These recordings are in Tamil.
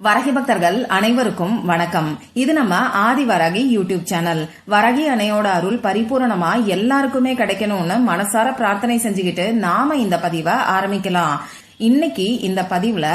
வரகி பக்தர்கள் அனைவருக்கும் வணக்கம். இது நம்ம ஆதி வரகி யூடியூப் சேனல். வரகி அணையோட அருள் பரிபூரணமா எல்லாருக்குமே கிடைக்கணும்னு மனசார பிரார்த்தனை செஞ்சுக்கிட்டு நாம இந்த பதிவை ஆரம்பிக்கலாம். இன்னைக்கு இந்த பதிவுல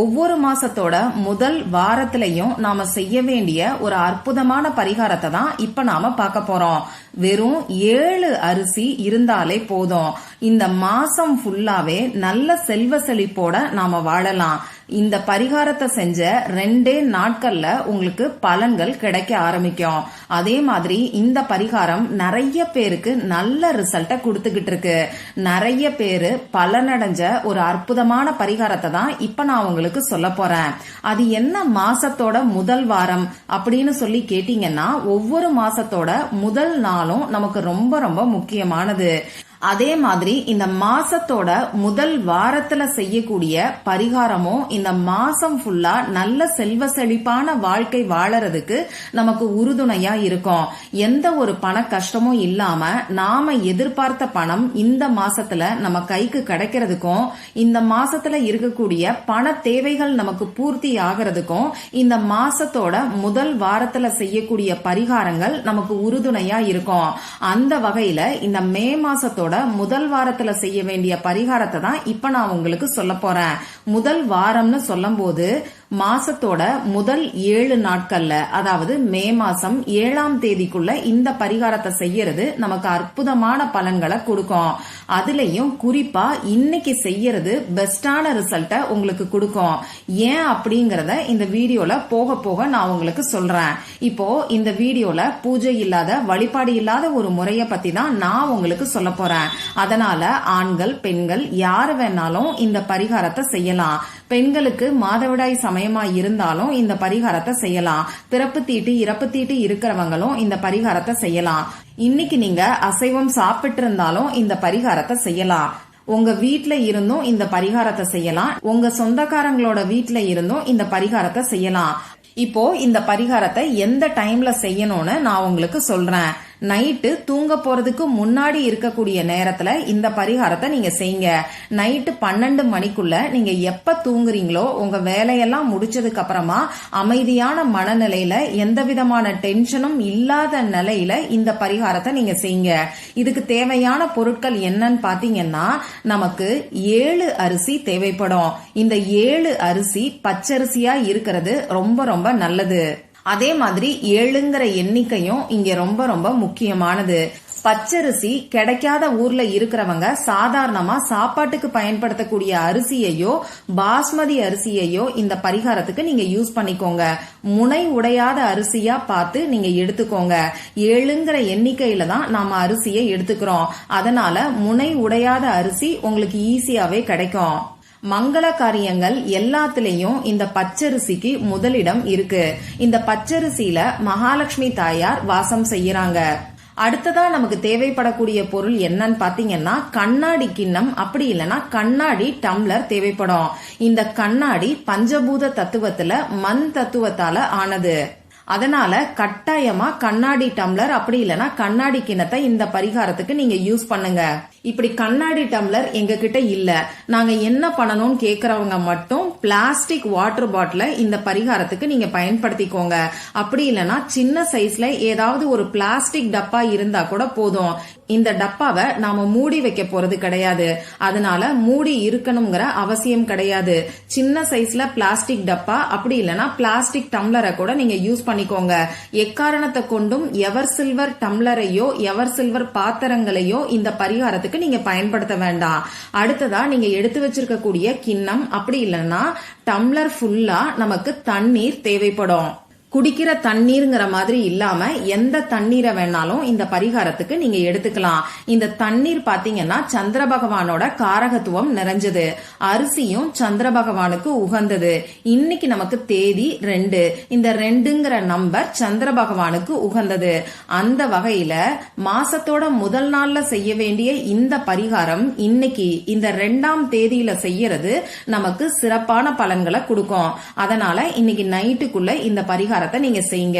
ஒவ்வொரு மாசத்தோட முதல் வாரத்திலையும் நாம செய்ய வேண்டிய ஒரு அற்புதமான பரிகாரத்தை தான் இப்ப நாம பார்க்க போறோம். வெறும் 7 அரிசி இருந்தாலே போதும். இந்த மாசம் ஃபுல்லாவே நல்ல செல்வ செழிப்போட நாம வாழலாம். இந்த பரிகாரத்தை செஞ்ச 2 நாட்கள்ல உங்களுக்கு பலன்கள் கிடைக்க ஆரம்பிக்கும். அதே மாதிரி இந்த பரிகாரம் நிறைய பேருக்கு நல்ல ரிசல்ட்ட கொடுத்துக்கிட்டு இருக்கு. நிறைய பேரு பலனடைஞ்ச ஒரு அற்புதமான பரிகாரத்தை தான் இப்ப நான் உங்களுக்கு சொல்ல போறேன். அது என்ன மாசத்தோட முதல் வாரம் அப்படின்னு சொல்லி கேட்டீங்கன்னா, ஒவ்வொரு மாசத்தோட முதல் நாளும் நமக்கு ரொம்ப ரொம்ப முக்கியமானது. அதே மாதிரி இந்த மாசத்தோட முதல் வாரத்துல செய்யக்கூடிய பரிகாரமும் இந்த மாசம் ஃபுல்லா நல்ல செல்வ செழிப்பான வாழ்க்கை வாழறதுக்கு நமக்கு உறுதுணையா இருக்கும். எந்த ஒரு பண கஷ்டமும் இல்லாம நாம எதிர்பார்த்த பணம் இந்த மாசத்துல நம்ம கைக்கு கிடைக்கிறதுக்கும், இந்த மாசத்துல இருக்கக்கூடிய பண தேவைகள் நமக்கு பூர்த்தி ஆகிறதுக்கும் இந்த மாசத்தோட முதல் வாரத்துல செய்யக்கூடிய பரிகாரங்கள் நமக்கு உறுதுணையா இருக்கும். அந்த வகையில இந்த மே மாசத்தோட முதல் வாரத்துல செய்ய வேண்டிய பரிகாரத்தை தான் இப்ப நான் உங்களுக்கு சொல்ல போறேன். முதல் வாரம்னு சொல்லும் போது மாசத்தோட முதல் 7 நாட்கள்ல, அதாவது மே மாசம் 7ஆம் தேதிக்குள்ள இந்த பரிகாரத்தை செய்யறது நமக்கு அற்புதமான பலன்களை கொடுக்கும். அதுலயும் குறிப்பா இன்னைக்கு செய்யறது பெஸ்டான ரிசல்ட்ட உங்களுக்கு கொடுக்கும். ஏன் அப்படிங்கறத இந்த வீடியோல போக போக நான் உங்களுக்கு சொல்றேன். இப்போ இந்த வீடியோல பூஜை இல்லாத, வழிபாடு இல்லாத ஒரு முறைய பத்தி தான் நான் உங்களுக்கு சொல்ல போறேன். அதனால ஆண்கள் பெண்கள் யாரு வேணாலும் இந்த பரிகாரத்தை செய்யலாம். பெண்களுக்கு மாதவிடாய் சமயமா இருந்தாலும் இந்த பரிகாரத்தை செய்யலாம். பிறப்பு தீட்டு இறப்பு தீட்டு இருக்கிறவங்களும் இந்த பரிகாரத்தை செய்யலாம். இன்னைக்கு நீங்க அசைவம் சாப்பிட்டு இருந்தாலும் இந்த பரிகாரத்தை செய்யலாம். உங்க வீட்ல இருந்தும் இந்த பரிகாரத்தை செய்யலாம். உங்க சொந்தக்காரங்களோட வீட்ல இருந்தும் இந்த பரிகாரத்தை செய்யலாம். இப்போ இந்த பரிகாரத்தை எந்த டைம்ல செய்யணும்னு நான் உங்களுக்கு சொல்றேன். நைட்டு தூங்க போறதுக்கு முன்னாடி இருக்கக்கூடிய நேரத்துல இந்த பரிகாரத்தை நீங்க செய்யுங்க. நைட்டு 12 மணிக்குள்ள நீங்க எப்ப தூங்குறீங்களோ, உங்க வேலையெல்லாம் முடிச்சதுக்கு அப்புறமா அமைதியான மனநிலையில, எந்த விதமான டென்ஷனும் இல்லாத நிலையில இந்த பரிகாரத்தை நீங்க செய்யுங்க. இதுக்கு தேவையான பொருட்கள் என்னன்னு பாத்தீங்கன்னா, நமக்கு 7 அரிசி தேவைப்படும். இந்த 7 அரிசி பச்சரிசியா இருக்கிறது ரொம்ப ரொம்ப நல்லது. அதே மாதிரி 7ங்கிற எண்ணிக்கையும் இங்க ரொம்ப ரொம்ப முக்கியமானது. பச்சரிசி கிடைக்காத ஊர்ல இருக்கிறவங்க சாதாரணமா சாப்பாட்டுக்கு பயன்படுத்தக்கூடிய அரிசியையோ பாஸ்மதி அரிசியையோ இந்த பரிகாரத்துக்கு நீங்க யூஸ் பண்ணிக்கோங்க. முனை உடையாத அரிசியா பார்த்து நீங்க எடுத்துக்கோங்க. 7ங்கிற எண்ணிக்கையில தான் நாம அரிசியை எடுத்துக்கிறோம். அதனால முனை உடையாத அரிசி உங்களுக்கு ஈஸியாவே கிடைக்கும். மங்கள காரியங்கள் எல்லாத்திலையும் இந்த பச்சரிசிக்கு முதலிடம் இருக்கு. இந்த பச்சரிசியில மகாலட்சுமி தாயார் வாசம் செய்யறாங்க. அடுத்ததா நமக்கு தேவைப்படக்கூடிய பொருள் என்னன்னு பாத்தீங்கன்னா, கண்ணாடி கிண்ணம், அப்படி இல்லைன்னா கண்ணாடி டம்ளர் தேவைப்படும். இந்த கண்ணாடி பஞ்சபூத தத்துவத்துல மண் தத்துவத்தால ஆனது. அதனால கட்டாயமா கண்ணாடி டம்ளர் அப்படி இல்லைன்னா கண்ணாடி கிண்ணத்தை இந்த பரிகாரத்துக்கு நீங்க யூஸ் பண்ணுங்க. இப்படி கண்ணாடி டம்ளர் எங்க கிட்ட இல்ல, நாங்க என்ன பண்ணணும்னு கேக்குறவங்க மட்டும் பிளாஸ்டிக் வாட்டர் பாட்டில இந்த பரிகாரத்துக்கு நீங்க பயன்படுத்திக்கோங்க. அப்படி இல்லைன்னா சின்ன சைஸ்ல ஏதாவது ஒரு பிளாஸ்டிக் டப்பா இருந்தா கூட போதும். இந்த டப்பாவை நாம மூடி வைக்க போறது கிடையாது. அதனால மூடி இருக்கணுங்கிற அவசியம் கிடையாது. சின்ன சைஸ்ல பிளாஸ்டிக் டப்பா அப்படி இல்லைன்னா பிளாஸ்டிக் டம்ளரை கூட நீங்க யூஸ் பண்ணிக்கோங்க. எக்காரணத்தை கொண்டும் எவர் சில்வர் டம்ளரையோ எவர் சில்வர் பாத்திரங்களையோ இந்த பரிகாரத்துக்கு நீங்க பயன்படுத்த வேண்டாம். அடுத்ததா நீங்க எடுத்து வச்சிருக்கக்கூடிய கிண்ணம் அப்படி இல்லைன்னா டம்ளர் ஃபுல்லா நமக்கு தண்ணீர் தேவைப்படும். குடிக்கிற தண்ணீர்ங்கிற மாதிரி இல்லாம எந்த தண்ணீரை வேணாலும் இந்த பரிகாரத்துக்கு நீங்க எடுத்துக்கலாம். இந்த தண்ணீர் பாத்தீங்கன்னா சந்திர பகவானோட காரகத்துவம் நிறைஞ்சது. அரிசியும் சந்திர பகவானுக்கு உகந்தது. இன்னைக்கு நமக்கு தேதி 2. இந்த 2ங்கிற நம்பர் சந்திர பகவானுக்கு உகந்தது. அந்த வகையில மாசத்தோட முதல் நாள்ல செய்ய வேண்டிய இந்த பரிகாரம் இன்னைக்கு இந்த 2ஆம் தேதியில செய்யறது நமக்கு சிறப்பான பலன்களை கொடுக்கும். அதனால இன்னைக்கு நைட்டுக்குள்ள இந்த பரிகாரம் நீங்க செய்யுங்க.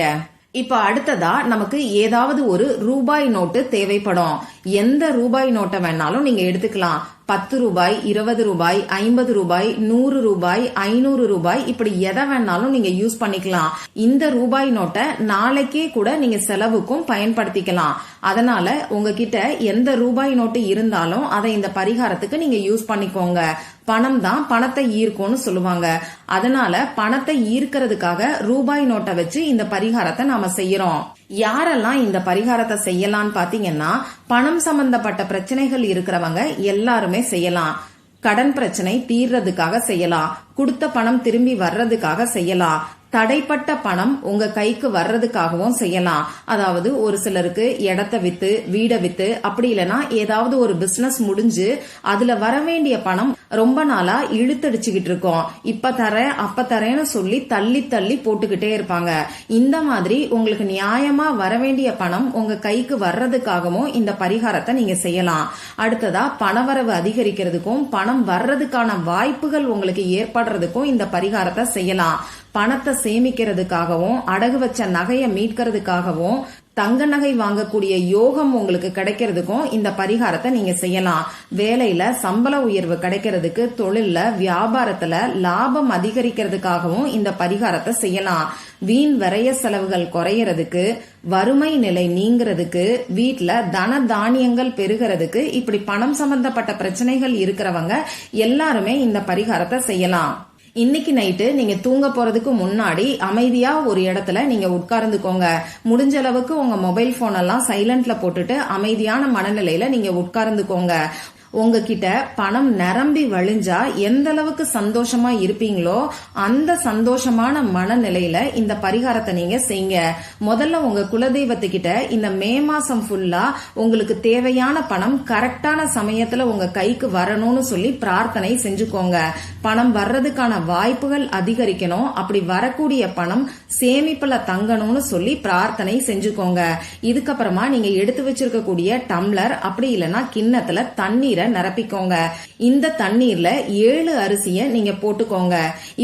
இப்ப அடுத்ததா நமக்கு ஏதாவது ஒரு ரூபாய் நோட்டு தேவைப்படும். எந்த ரூபாய் நோட்டை வேணாலும் நீங்க எடுத்துக்கலாம். 10 ரூபாய், 20 ரூபாய், 50 ரூபாய், 100 ரூபாய், 500 ரூபாய், இப்படி எதை வேணாலும் நீங்க யூஸ் பண்ணிக்கலாம். இந்த ரூபாய் நோட்டை நாளைக்கே கூட நீங்க செலவுக்கும் பயன்படுத்திக்கலாம். அதனால உங்ககிட்ட எந்த ரூபாய் நோட்டு இருந்தாலும் அதை இந்த பரிகாரத்துக்கு நீங்க யூஸ் பண்ணிக்கோங்க. பணம் தான் பணத்தை ஈர்க்கும்னு சொல்லுவாங்க. அதனால பணத்தை ஈர்க்கிறதுக்காக ரூபாய் நோட்டை வச்சு இந்த பரிகாரத்தை நாம செய்யறோம். யாரெல்லாம் இந்த பரிகாரத்தை செய்யலாம்னு பாத்தீங்கன்னா, பணம் சம்பந்தப்பட்ட பிரச்சனைகள் இருக்கிறவங்க எல்லாருமே செய்யலாம். கடன் பிரச்சனை தீர்றதுக்காக செய்யலாம். கொடுத்த பணம் திரும்பி வர்றதுக்காக செய்யலாம். தடைப்பட்ட பணம் உங்க கைக்கு வர்றதுக்காகவும் செய்யலாம். அதாவது ஒரு சிலருக்கு இடத்தை வித்து, வீடை வித்து, அப்படி இல்லைன்னா ஏதாவது ஒரு பிசினஸ் முடிஞ்சு அதுல வர வேண்டிய பணம் ரொம்ப நாளா இழுத்தடிச்சுக்கிட்டு இருக்கோம். இப்ப தரேன் அப்ப தரேன்னு சொல்லி தள்ளி தள்ளி போட்டுக்கிட்டே இருப்பாங்க. இந்த மாதிரி உங்களுக்கு நியாயமா வர வேண்டிய பணம் உங்க கைக்கு வர்றதுக்காகவும் இந்த பரிகாரத்தை நீங்க செய்யலாம். அடுத்ததா பணவரவு அதிகரிக்கிறதுக்கும் பணம் வர்றதுக்கான வாய்ப்புகள் உங்களுக்கு ஏற்படுறதுக்கும் இந்த பரிகாரத்தை செய்யலாம். பணத்தை சேமிக்கிறதுக்காகவும் அடகு வச்ச நகையை மீட்கிறதுக்காகவும் தங்க நகை வாங்கக்கூடிய யோகம் உங்களுக்கு கிடைக்கிறதுக்கும் இந்த பரிகாரத்தை நீங்க செய்யலாம். வேலையில சம்பள உயர்வு கிடைக்கிறதுக்கு, தொழில்ல வியாபாரத்துல லாபம் அதிகரிக்கிறதுக்காகவும் இந்த பரிகாரத்தை செய்யலாம். வீண் விரய செலவுகள் குறையறதுக்கு, வறுமை நிலை நீங்கிறதுக்கு, வீட்டுல தன தானியங்கள் பெருகிறதுக்கு, இப்படி பணம் சம்பந்தப்பட்ட பிரச்சனைகள் இருக்கிறவங்க எல்லாருமே இந்த பரிகாரத்தை செய்யலாம். இன்னைக்கு நைட்டு நீங்க தூங்க போறதுக்கு முன்னாடி அமைதியா ஒரு இடத்துல நீங்க உட்கார்ந்துக்கோங்க. முடிஞ்ச அளவுக்கு உங்க மொபைல் போன் எல்லாம் சைலண்ட்ல போட்டுட்டு அமைதியான மனநிலையில நீங்க உட்கார்ந்துக்கோங்க. உங்ககிட்ட பணம் நிரம்பி வழிஞ்சா எந்த அளவுக்கு சந்தோஷமா இருப்பீங்களோ அந்த சந்தோஷமான மனநிலையில இந்த பரிகாரத்தை நீங்க செய்யுங்க. முதல்ல உங்க குலதெய்வத்துக்கிட்ட இந்த மே மாசம் ஃபுல்லா உங்களுக்கு தேவையான பணம் கரெக்டான சமயத்துல உங்க கைக்கு வரணும்னு சொல்லி பிரார்த்தனை செஞ்சுக்கோங்க. பணம் வர்றதுக்கான வாய்ப்புகள் அதிகரிக்கணும், அப்படி வரக்கூடிய பணம் சேமிப்புல தங்கணும்னு சொல்லி பிரார்த்தனை செஞ்சுக்கோங்க. இதுக்கப்புறமா நீங்க எடுத்து வச்சிருக்கக்கூடிய டம்ளர் அப்படி இல்லைன்னா கிண்ணத்துல தண்ணீரை நிரப்பிக்கோங்க. இந்த தண்ணீர்ல 7 அரிசியை நீங்க போட்டுக்கோங்க.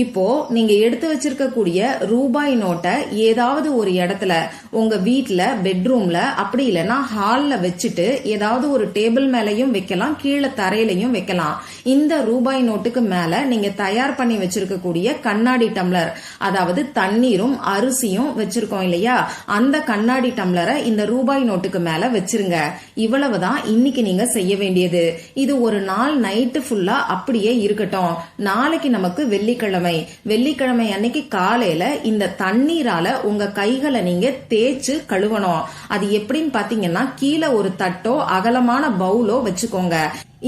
இப்போ நீங்க எடுத்து வச்சிருக்கக்கூடிய ரூபாய் நோட்டை ஏதாவது ஒரு இடத்துல உங்க வீட்டுல பெட்ரூம்ல அப்படி இல்லைன்னா ஹால்ல வச்சுட்டு ஏதாவது ஒரு டேபிள் மேலையும் வைக்கலாம், கீழே தரையிலையும் வைக்கலாம். இந்த ரூபாய் நோட்டுக்கு மேல நீங்க தயார் பண்ணி வச்சிருக்கக்கூடிய கண்ணாடி டம்ளர், அதாவது தண்ணீரும் அரிசியும் வச்சிருக்கோம் இல்லையா, அந்த கண்ணாடி டம்ளரை இந்த ரூபாய் நோட்டுக்கு மேல வச்சிருங்க. இவ்வளவுதான் இன்னைக்கு நீங்க செய்ய வேண்டியது. இது ஒரு நாள் நைட்டு ஃபுல்லா அப்படியே இருக்கட்டும். நாளைக்கு நமக்கு வெள்ளிக்கிழமை அன்னைக்கு காலையில இந்த தண்ணீரால உங்க கைகளை நீங்க தேய்ச்சு கழுவணும். அது எப்படின்னு பாத்தீங்கன்னா, கீழே ஒரு தட்டோ அகலமான பவுலோ வச்சுக்கோங்க.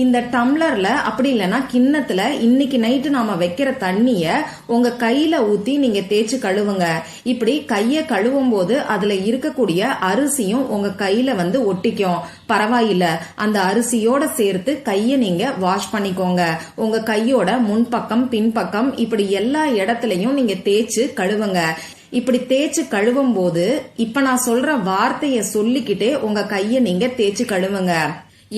இந்த டம்ளர்ல அப்படி இல்லைன்னா கிண்ணத்துல இன்னைக்கு நைட்டு நாம வைக்கிற தண்ணிய உங்க கையில ஊத்தி நீங்க தேய்ச்சு கழுவுங்க. இப்படி கைய கழுவும் போது அதுல இருக்கக்கூடிய அரிசியும் உங்க கையில வந்து ஒட்டிக்கும். பரவாயில்ல, அந்த அரிசியோட சேர்த்து கைய நீங்க வாஷ் பண்ணிக்கோங்க. உங்க கையோட முன்பக்கம் பின்பக்கம் இப்படி எல்லா இடத்துலயும் நீங்க தேய்ச்சு கழுவுங்க. இப்படி தேய்ச்சு கழுவும் போது இப்ப நான் சொல்ற வார்த்தைய சொல்லிக்கிட்டே உங்க கைய நீங்க தேய்ச்சு கழுவுங்க.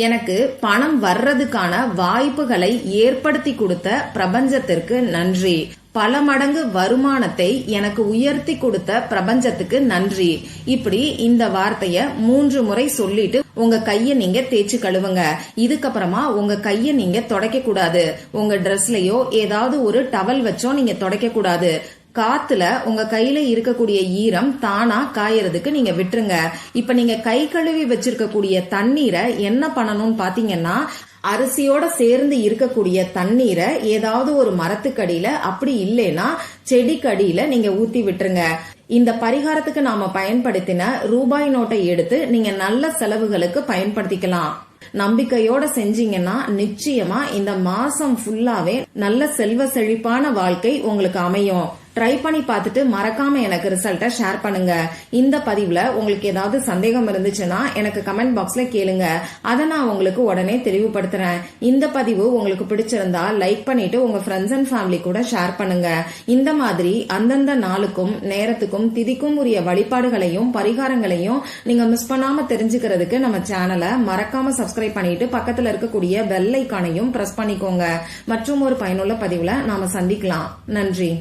எனக்கு பணம் வர்றதுக்கான வாய்ப்புகளை ஏற்படுத்தி கொடுத்த பிரபஞ்சத்திற்கு நன்றி. பல மடங்கு வருமானத்தை எனக்கு உயர்த்தி கொடுத்த பிரபஞ்சத்துக்கு நன்றி. இப்படி இந்த வார்த்தைய 3 முறை சொல்லிட்டு உங்க கைய நீங்க தேய்ச்சு கழுவுங்க. இதுக்கப்புறமா உங்க கைய நீங்க துடைக்க கூடாது. உங்க ட்ரெஸ்லயோ ஏதாவது ஒரு டவல் வச்சோ நீங்க துடைக்க கூடாது. காத்துல உங்க கையில இருக்கக்கூடிய ஈரம் தானா காயறதுக்கு நீங்க விட்டுருங்க. இப்ப நீங்க கை கழுவி வச்சிருக்கக்கூடிய தண்ணீரை என்ன பண்ணணும்னு பாத்தீங்கன்னா, அரிசியோட சேர்ந்து இருக்கக்கூடிய தண்ணீரை ஏதாவது ஒரு மரத்துக்கடியில அப்படி இல்லைன்னா செடிக்கடியில நீங்க ஊத்தி விட்டுருங்க. இந்த பரிகாரத்துக்கு நாம பயன்படுத்தின ரூபாய் நோட்டை எடுத்து நீங்க நல்ல செலவுகளுக்கு பயன்படுத்திக்கலாம். நம்பிக்கையோட செஞ்சீங்கன்னா நிச்சயமா இந்த மாசம் ஃபுல்லாவே நல்ல செல்வ செழிப்பான வாழ்க்கை உங்களுக்கு அமையும். ட்ரை பண்ணி பார்த்துட்டு மறக்காம எனக்கு ரிசல்ட்டை ஷேர் பண்ணுங்க. இந்த பதிவுல உங்களுக்கு ஏதாவது சந்தேகம் இருந்துச்சுன்னா எனக்கு கமெண்ட் பாக்ஸ்ல கேளுங்க. அதை நான் உங்களுக்கு உடனே தெளிவுபடுத்துறேன். இந்த பதிவு உங்களுக்கு பிடிச்சிருந்தா லைக் பண்ணிட்டு உங்க ஃப்ரெண்ட்ஸ் அண்ட் ஃபேமிலி கூட ஷேர் பண்ணுங்க. இந்த மாதிரி அந்தந்த நாளுக்கும் நேரத்துக்கும் திதிக்கும் உரிய வழிபாடுகளையும் பரிகாரங்களையும் நீங்க மிஸ் பண்ணாம தெரிஞ்சுக்கிறதுக்கு நம்ம சேனலை மறக்காம சப்ஸ்கிரைப் பண்ணிட்டு பக்கத்துல இருக்கக்கூடிய பெல் ஐகானையும் பிரஸ் பண்ணிக்கோங்க. மற்றும் ஒரு பயனுள்ள பதிவுல நாம சந்திக்கலாம். நன்றி.